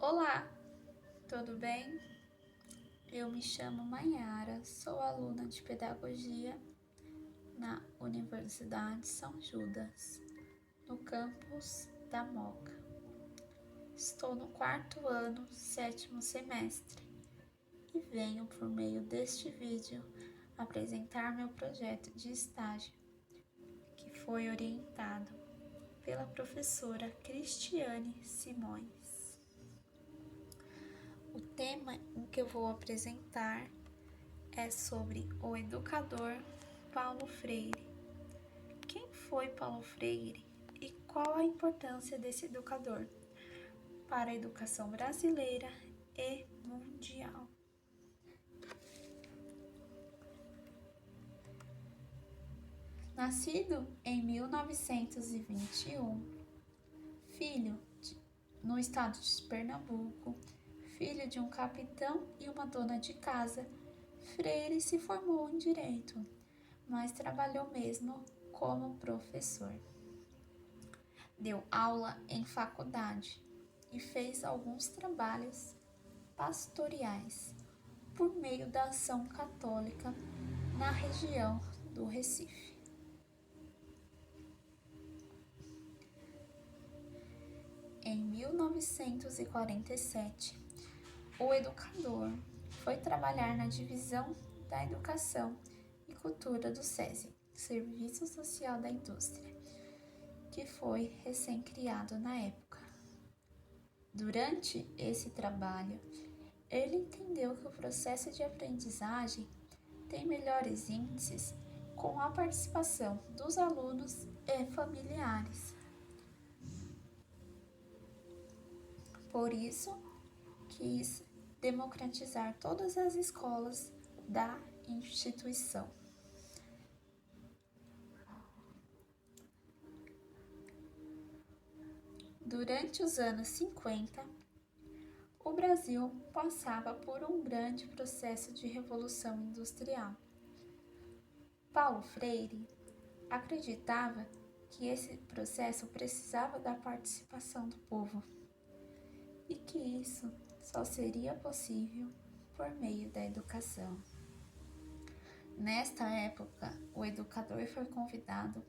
Olá, tudo bem? Eu me chamo Maiara, sou aluna de Pedagogia na Universidade São Judas, no campus da Moca. Estou no quarto ano, sétimo semestre, e venho por meio deste vídeo apresentar meu projeto de estágio, que foi orientado pela professora Cristiane Simões. O tema em que eu vou apresentar é sobre o educador Paulo Freire. Quem foi Paulo Freire e qual a importância desse educador para a educação brasileira e mundial? Nascido em 1921, no estado de Pernambuco, filho de um capitão e uma dona de casa, Freire se formou em Direito, mas trabalhou mesmo como professor. Deu aula em faculdade e fez alguns trabalhos pastorais por meio da ação católica na região do Recife. Em 1947, o educador foi trabalhar na divisão da Educação e Cultura do SESI, Serviço Social da Indústria, que foi recém-criado na época. Durante esse trabalho, ele entendeu que o processo de aprendizagem tem melhores índices com a participação dos alunos e familiares. Por isso, quis democratizar todas as escolas da instituição. Durante os anos 50, o Brasil passava por um grande processo de revolução industrial. Paulo Freire acreditava que esse processo precisava da participação do povo e que isso só seria possível por meio da educação. Nesta época, o educador foi convidado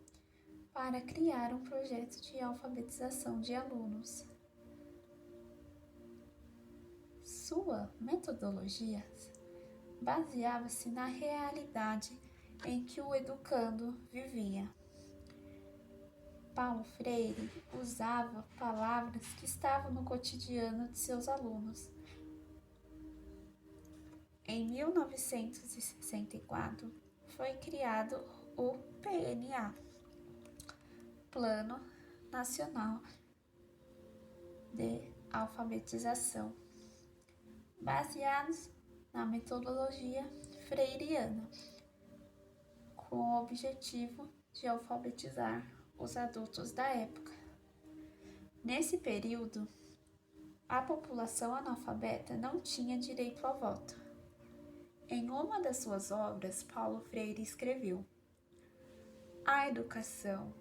para criar um projeto de alfabetização de alunos. Sua metodologia baseava-se na realidade em que o educando vivia. Paulo Freire usava palavras que estavam no cotidiano de seus alunos. Em 1964, foi criado o PNA, Plano Nacional de Alfabetização, baseados na metodologia freiriana, com o objetivo de alfabetizar os adultos da época. Nesse período, a população analfabeta não tinha direito ao voto. Em uma das suas obras, Paulo Freire escreveu: "A educação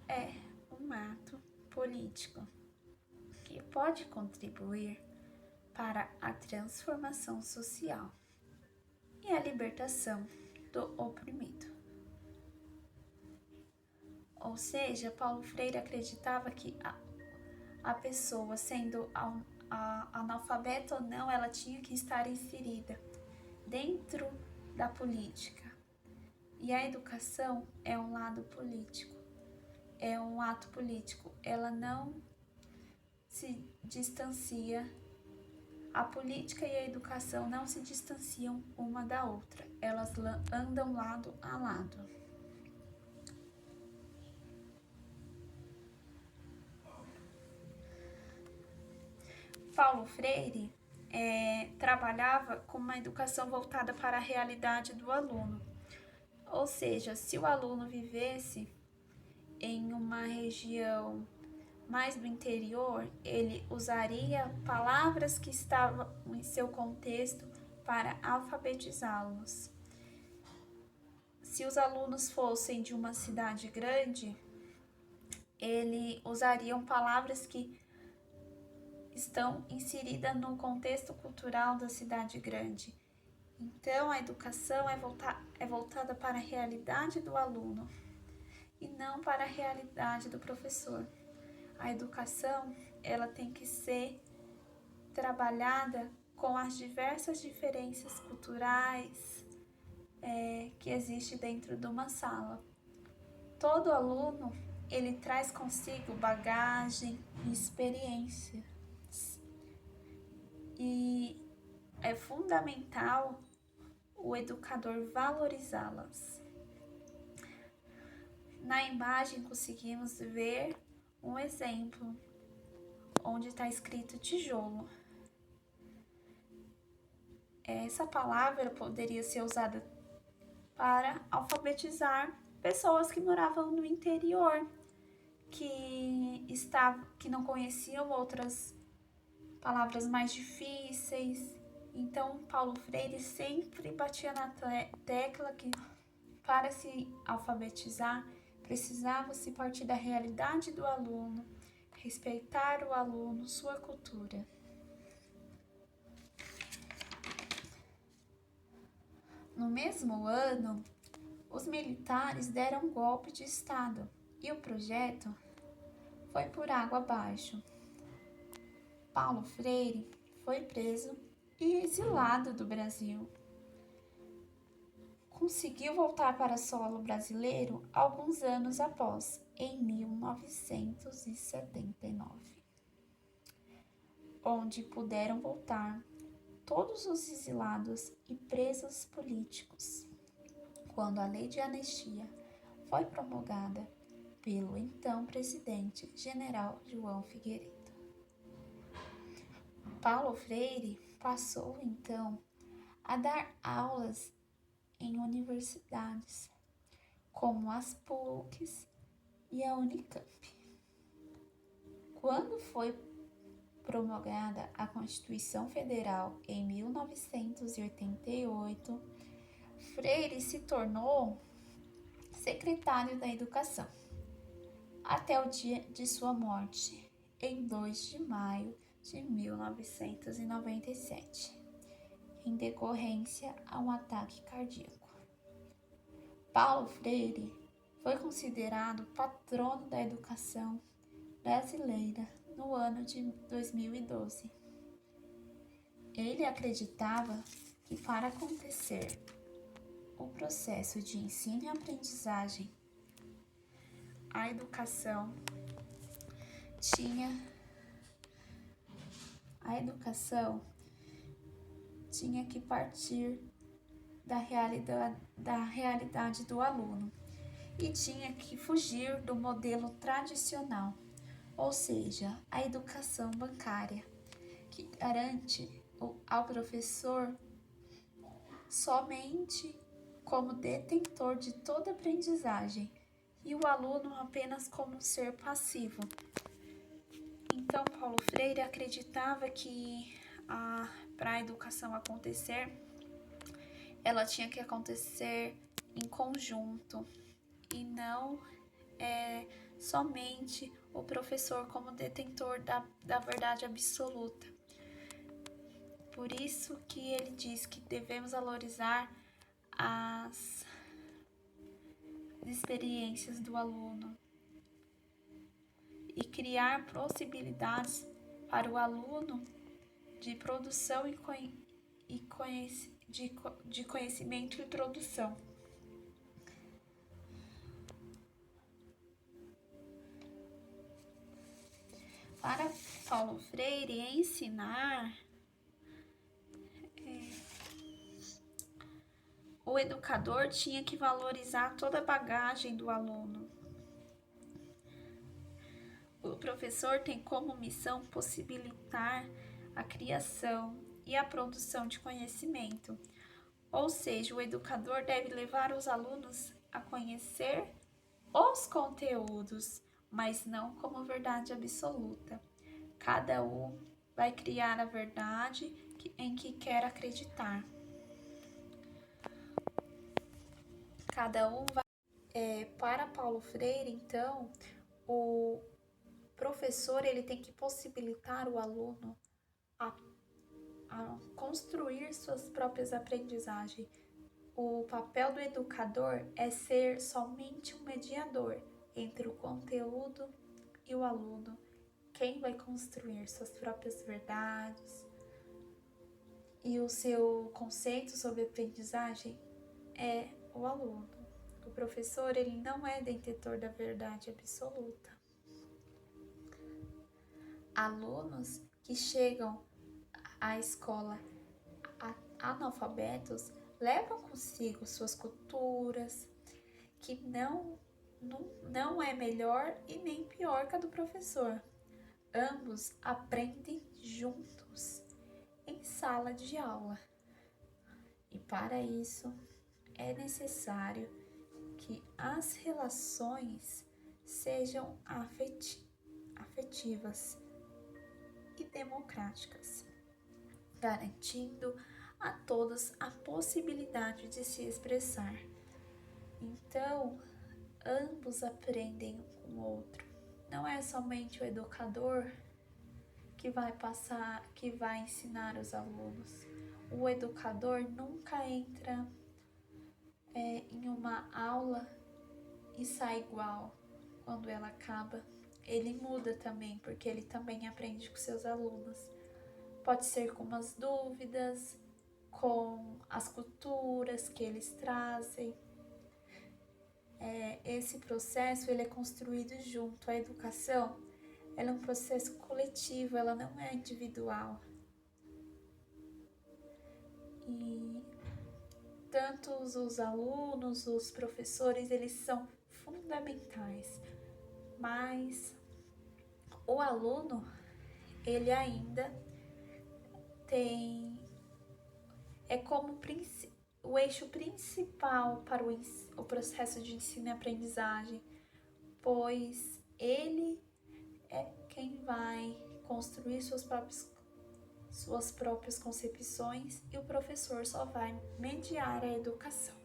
é um ato político que pode contribuir para a transformação social e a libertação do oprimido." Ou seja, Paulo Freire acreditava que a pessoa, sendo analfabeta ou não, ela tinha que estar inserida dentro da política. E a educação é um lado político, é um ato político. Ela não se distancia, a política e a educação não se distanciam uma da outra, elas andam lado a lado. Paulo Freire trabalhava com uma educação voltada para a realidade do aluno. Ou seja, se o aluno vivesse em uma região mais do interior, ele usaria palavras que estavam em seu contexto para alfabetizá-los. Se os alunos fossem de uma cidade grande, ele usariam palavras que estão inseridas no contexto cultural da cidade grande. Então, a educação é voltada para a realidade do aluno e não para a realidade do professor. A educação, ela tem que ser trabalhada com as diversas diferenças culturais que existem dentro de uma sala. Todo aluno, ele traz consigo bagagem e experiências. E é fundamental o educador valorizá-las. Na imagem conseguimos ver um exemplo, onde está escrito tijolo. Essa palavra poderia ser usada para alfabetizar pessoas que moravam no interior, que não conheciam outras palavras mais difíceis. Então, Paulo Freire sempre batia na tecla que para se alfabetizar precisava se partir da realidade do aluno, respeitar o aluno, sua cultura. No mesmo ano, os militares deram um golpe de Estado e o projeto foi por água abaixo. Paulo Freire foi preso e exilado do Brasil. Conseguiu voltar para solo brasileiro alguns anos após, em 1979, onde puderam voltar todos os exilados e presos políticos, quando a lei de anistia foi promulgada pelo então presidente General João Figueiredo. Paulo Freire passou então a dar aulas em universidades como as PUCs e a Unicamp. Quando foi promulgada a Constituição Federal em 1988, Freire se tornou secretário da Educação até o dia de sua morte, em 2 de maio de 1997, em decorrência a um ataque cardíaco. Paulo Freire foi considerado patrono da educação brasileira no ano de 2012. Ele acreditava que para acontecer o processo de ensino e aprendizagem, a educação tinha que partir da realidade do aluno e tinha que fugir do modelo tradicional, ou seja, a educação bancária, que garante ao professor somente como detentor de toda aprendizagem e o aluno apenas como ser passivo. Então, Paulo Freire acreditava que para a educação acontecer, ela tinha que acontecer em conjunto e não somente o professor como detentor da verdade absoluta. Por isso que ele diz que devemos valorizar as experiências do aluno e criar possibilidades para o aluno de produção de conhecimento e produção. Para Paulo Freire, ensinar, o educador tinha que valorizar toda a bagagem do aluno. O professor tem como missão possibilitar a criação e a produção de conhecimento, ou seja, o educador deve levar os alunos a conhecer os conteúdos, mas não como verdade absoluta. Cada um vai criar a verdade em que quer acreditar. Cada um vai... Para Paulo Freire, então, o professor ele tem que possibilitar o aluno a construir suas próprias aprendizagens. O papel do educador é ser somente um mediador entre o conteúdo e o aluno. Quem vai construir suas próprias verdades e o seu conceito sobre aprendizagem é o aluno. O professor ele não é detentor da verdade absoluta. Alunos que chegam à escola analfabetos levam consigo suas culturas, que não é melhor e nem pior que a do professor. Ambos aprendem juntos em sala de aula. E para isso é necessário que as relações sejam afetivas e democráticas, garantindo a todos a possibilidade de se expressar. Então, ambos aprendem um com o outro. Não é somente o educador que vai ensinar os alunos. O educador nunca entra em uma aula e sai igual quando ela acaba. Ele muda também, porque ele também aprende com seus alunos. Pode ser com umas dúvidas, com as culturas que eles trazem. Esse processo ele é construído junto. A educação ela é um processo coletivo, ela não é individual. E tanto os alunos, os professores, eles são fundamentais. Mas o aluno, ele ainda é como o eixo principal para o processo de ensino e aprendizagem, pois ele é quem vai construir suas próprias concepções e o professor só vai mediar a educação.